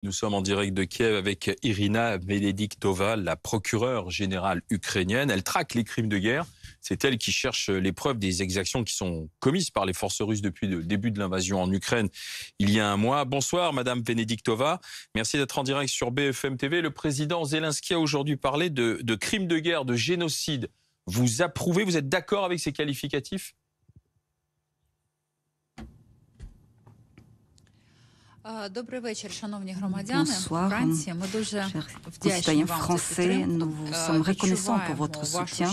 Nous sommes en direct de Kiev avec Irina Venediktova, la procureure générale ukrainienne. Elle traque les crimes de guerre. C'est elle qui cherche les preuves des exactions qui sont commises par les forces russes depuis le début de l'invasion en Ukraine il y a un mois. Bonsoir, Madame Venediktova. Merci d'être en direct sur BFM TV. Le président Zelensky a aujourd'hui parlé de crimes de guerre, de génocide. Vous approuvez, vous êtes d'accord avec ces qualificatifs ? Bonsoir, chers concitoyens français, nous vous sommes reconnaissants pour votre soutien.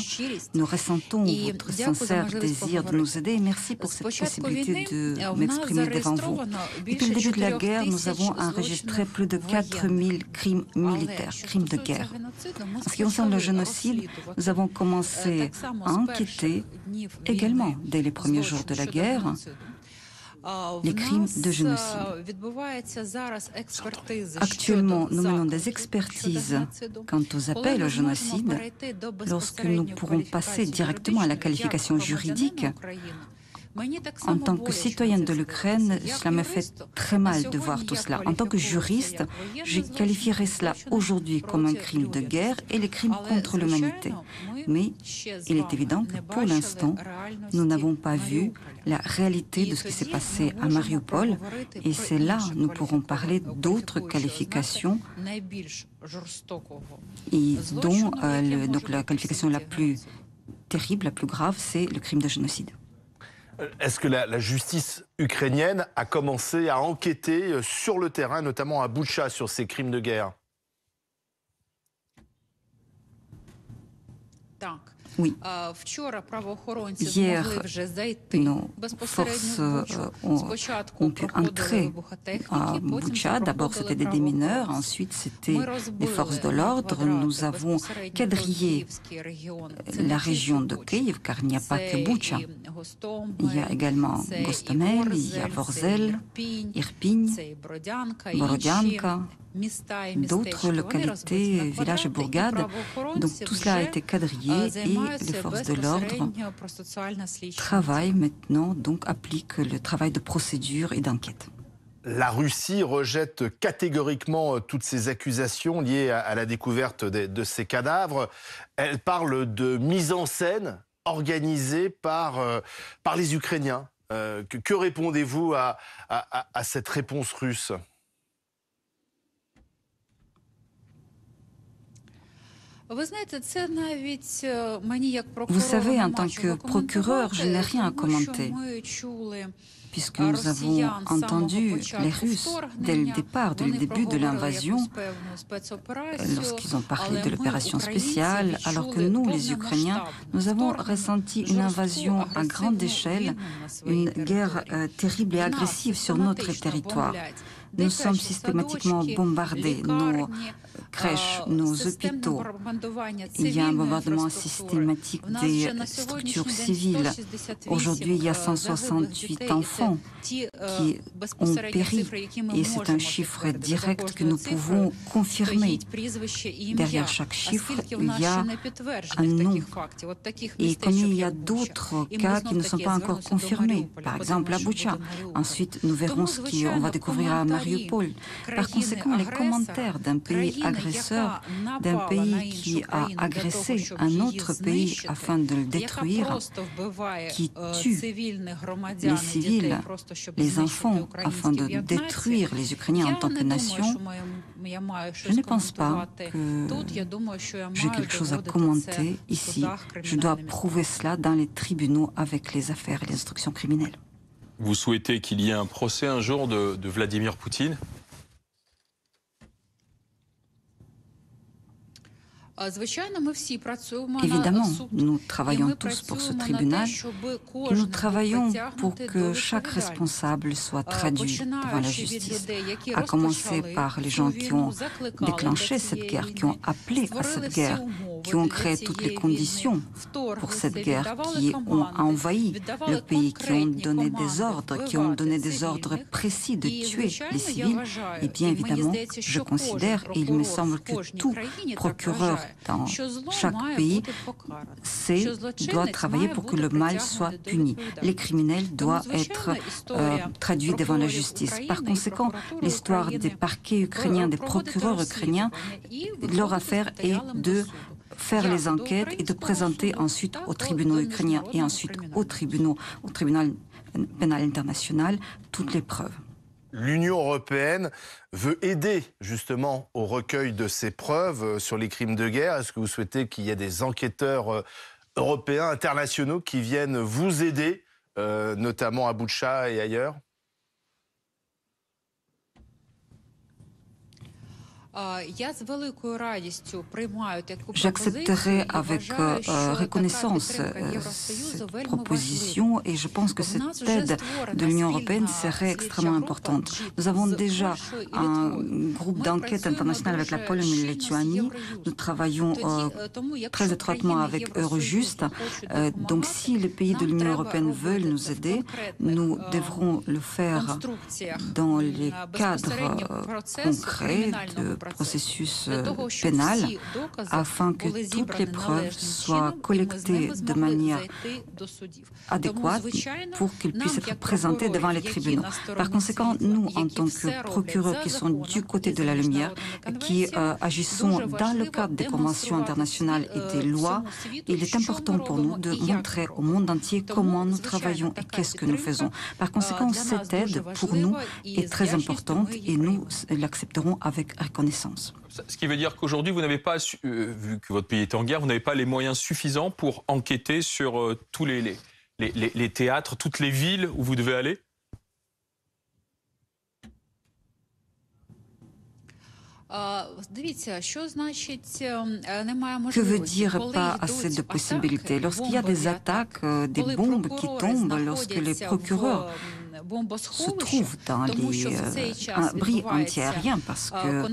Nous ressentons votre sincère désir de nous aider et merci pour cette possibilité de m'exprimer devant vous. Depuis le début de la guerre, nous avons enregistré plus de 4000 crimes militaires, crimes de guerre. En ce qui concerne le génocide, nous avons commencé à enquêter également dès les premiers jours de la guerre les crimes de génocide. Actuellement, nous menons des expertises quant aux appels au génocide. Lorsque nous pourrons passer directement à la qualification juridique, en tant que citoyenne de l'Ukraine, cela me fait très mal de voir tout cela. En tant que juriste, je qualifierais cela aujourd'hui comme un crime de guerre et les crimes contre l'humanité. Mais il est évident que pour l'instant, nous n'avons pas vu la réalité de ce qui s'est passé à Mariupol et c'est là que nous pourrons parler d'autres qualifications et dont donc la qualification la plus terrible, la plus grave, c'est le crime de génocide. Est-ce que la justice ukrainienne a commencé à enquêter sur le terrain, notamment à Boutcha, sur ces crimes de guerre ? Oui. Hier, nos forces ont pu entrer à Boutcha. D'abord, c'était des démineurs, ensuite, c'était des forces de l'ordre. Nous avons quadrillé la région de Kiev, car il n'y a pas que Boutcha. Il y a également Gostomel, il y a Vorzel, Irpin, Borodianka, d'autres localités, villages et bourgades. Donc tout cela a été quadrillé et les forces de l'ordre travaillent maintenant, donc appliquent le travail de procédure et d'enquête. La Russie rejette catégoriquement toutes ces accusations liées à la découverte de ces cadavres. Elle parle de mise en scène organisée par les Ukrainiens. Que répondez-vous à cette réponse russe ? Vous savez, en tant que procureur, je n'ai rien à commenter, puisque nous avons entendu les Russes dès le départ, dès le début de l'invasion, lorsqu'ils ont parlé de l'opération spéciale, alors que nous, les Ukrainiens, nous avons ressenti une invasion à grande échelle, une guerre terrible et agressive sur notre territoire. Nous sommes systématiquement bombardés, nos crèches, nos hôpitaux. Il y a un bombardement systématique des structures civiles. Aujourd'hui, il y a 168 enfants qui ont péri et c'est un chiffre direct que nous pouvons confirmer. Derrière chaque chiffre, il y a un nom. Et comme il y a d'autres cas qui ne sont pas encore confirmés, par exemple à Boutcha. Ensuite, nous verrons ce qu'on va découvrir à Mariupol. Par conséquent, les commentaires d'un pays agresseur, d'un pays qui a agressé un autre pays afin de le détruire, qui tue les civils, les enfants, afin de détruire les Ukrainiens en tant que nation, je ne pense pas que j'ai quelque chose à commenter ici. Je dois prouver cela dans les tribunaux avec les affaires et les instructions criminelles. Vous souhaitez qu'il y ait un procès un jour de Vladimir Poutine ? Évidemment, nous travaillons tous pour ce tribunal et nous travaillons pour que chaque responsable soit traduit devant la justice, à commencer par les gens qui ont déclenché cette guerre, qui ont appelé à cette guerre, qui ont créé toutes les conditions pour cette guerre, qui ont envahi le pays, qui ont donné des ordres précis de tuer les civils. Et bien évidemment, je considère, et il me semble que tout procureur dans chaque pays doit travailler pour que le mal soit puni. Les criminels doivent être traduits devant la justice. Par conséquent, l'histoire des parquets ukrainiens, des procureurs ukrainiens, leur affaire est de faire les enquêtes et de présenter ensuite aux tribunaux ukrainiens et ensuite au tribunal pénal international toutes les preuves. L'Union européenne veut aider justement au recueil de ces preuves sur les crimes de guerre. Est-ce que vous souhaitez qu'il y ait des enquêteurs européens, internationaux qui viennent vous aider, notamment à Boutcha et ailleurs ? J'accepterai avec reconnaissance cette proposition et je pense que cette aide de l'Union européenne serait extrêmement importante. Nous avons déjà un groupe d'enquête internationale avec la Pologne et la Lituanie. Nous travaillons très étroitement avec Eurojust. Donc si les pays de l'Union européenne veulent nous aider, nous devrons le faire dans les cadres concrets de processus pénal afin que toutes les preuves soient collectées de manière adéquate pour qu'elles puissent être présentées devant les tribunaux. Par conséquent, nous, en tant que procureurs qui sont du côté de la lumière, qui agissons dans le cadre des conventions internationales et des lois, il est important pour nous de montrer au monde entier comment nous travaillons et qu'est-ce que nous faisons. Par conséquent, cette aide, pour nous, est très importante et nous l'accepterons avec reconnaissance. Ce qui veut dire qu'aujourd'hui, vous n'avez pas, vu que votre pays est en guerre, vous n'avez pas les moyens suffisants pour enquêter sur tous les théâtres, toutes les villes où vous devez aller ? Que veut dire pas assez de possibilités? Lorsqu'il y a des attaques, des bombes qui tombent, lorsque les procureurs se trouvent dans les abris antiaériens parce que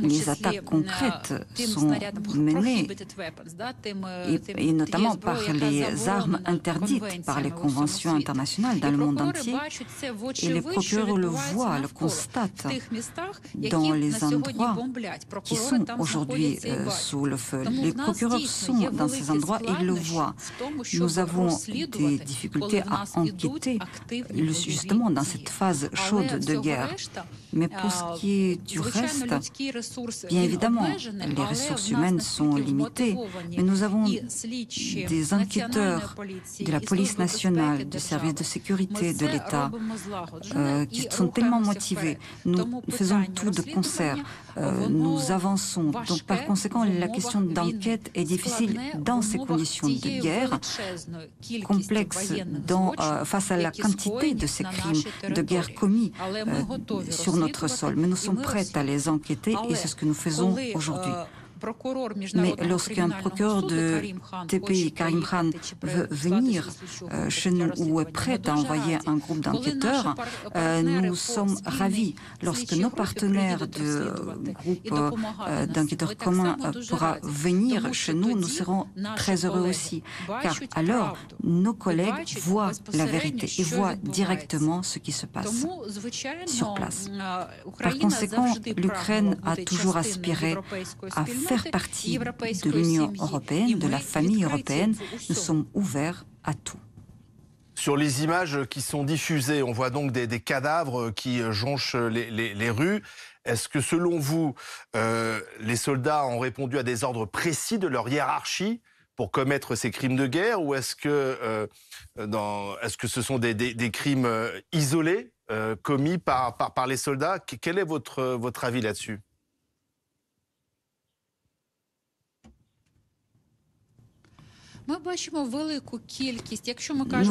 les attaques concrètes sont menées et notamment par les armes interdites par les conventions internationales dans le monde entier. Et les procureurs le voient, le constatent dans les endroits qui sont aujourd'hui sous le feu. Les procureurs sont dans ces endroits et ils le voient. Nous avons des difficultés à enquêter justement dans cette phase chaude de guerre. Mais pour ce qui est du reste, bien évidemment, les ressources humaines sont limitées, mais nous avons des enquêteurs de la police nationale, du service de sécurité de l'État, qui sont tellement motivés. Nous faisons tout de concert, nous avançons. Donc par conséquent, la question d'enquête est difficile dans ces conditions de guerre, complexe face à la quantité de ces crimes de guerre commis sur notre sol. Mais nous sommes prêts à les enquêter et c'est ce que nous faisons aujourd'hui. Mais lorsqu'un procureur de TPI, Karim Khan, veut venir chez nous ou est prêt à envoyer un groupe d'enquêteurs, nous sommes ravis. Lorsque nos partenaires du groupe d'enquêteurs communs pourra venir chez nous, nous serons très heureux aussi. Car alors, nos collègues voient la vérité et voient directement ce qui se passe sur place. Par conséquent, l'Ukraine a toujours aspiré à faire partie de l'Union européenne, de la famille européenne. Nous sommes ouverts à tout. Sur les images qui sont diffusées, on voit donc des cadavres qui jonchent les rues. Est-ce que selon vous, les soldats ont répondu à des ordres précis de leur hiérarchie pour commettre ces crimes de guerre, ou est-ce que ce sont des crimes isolés commis par les soldats? Quel est votre avis là-dessus? Nous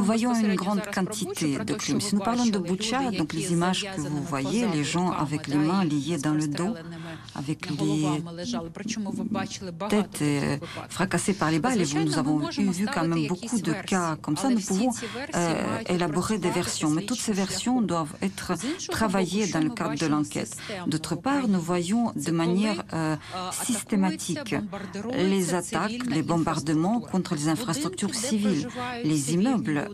voyons une grande quantité de crimes. Si nous parlons de Boutcha, donc les images que vous voyez, les gens avec les mains liées dans le dos, avec les têtes fracassées par les balles, et nous avons vu quand même beaucoup de cas comme ça, nous pouvons élaborer des versions. Mais toutes ces versions doivent être travaillées dans le cadre de l'enquête. D'autre part, nous voyons de manière systématique les attaques, les bombardements contre les infrastructures civiles, les immeubles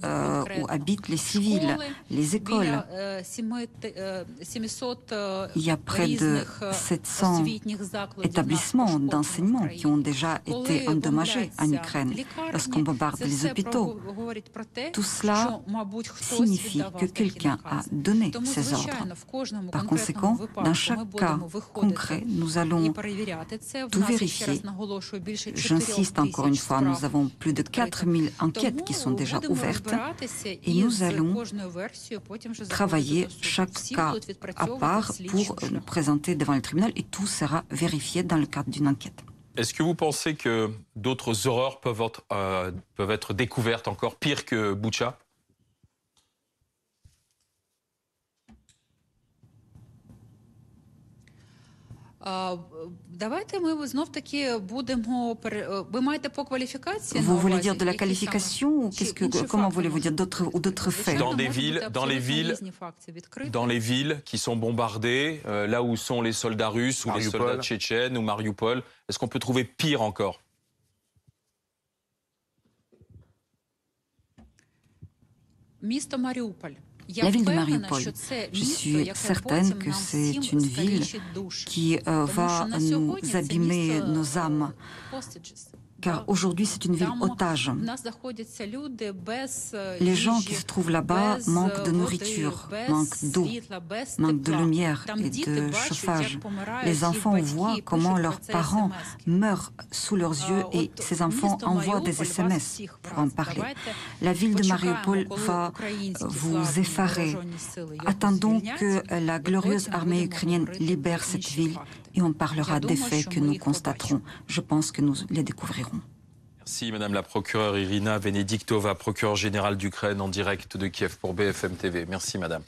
où habitent les civils, les écoles. Il y a près de 700 200 établissements d'enseignement qui ont déjà été endommagés en Ukraine, lorsqu'on bombarde les hôpitaux. Tout cela signifie que quelqu'un a donné ces ordres. Par conséquent, dans chaque cas concret, nous allons tout vérifier. J'insiste encore une fois, nous avons plus de 4000 enquêtes qui sont déjà ouvertes et nous allons travailler chaque cas à part pour nous présenter devant le tribunal et tout sera vérifié dans le cadre d'une enquête. Est-ce que vous pensez que d'autres horreurs peuvent être découvertes encore pires que Boutcha? Vous voulez dire de la qualification ou comment voulez-vous dire d'autres faits? Dans les villes qui sont bombardées, là où sont les soldats russes ou les soldats tchétchènes ou Mariupol, est-ce qu'on peut trouver pire encore? La ville de Mariupol, je suis certaine que c'est une ville qui va nous abîmer nos âmes, car aujourd'hui c'est une ville otage. Les gens qui se trouvent là-bas manquent de nourriture, manquent d'eau, manquent de lumière et de chauffage. Les enfants voient comment leurs parents meurent sous leurs yeux et ces enfants envoient des SMS pour en parler. La ville de Mariupol va vous effarer. Attendons que la glorieuse armée ukrainienne libère cette ville et on parlera des faits que nous constaterons. Je pense que nous les découvrirons. Merci Madame la procureure Irina Venediktova, procureure générale d'Ukraine en direct de Kiev pour BFM TV. Merci Madame.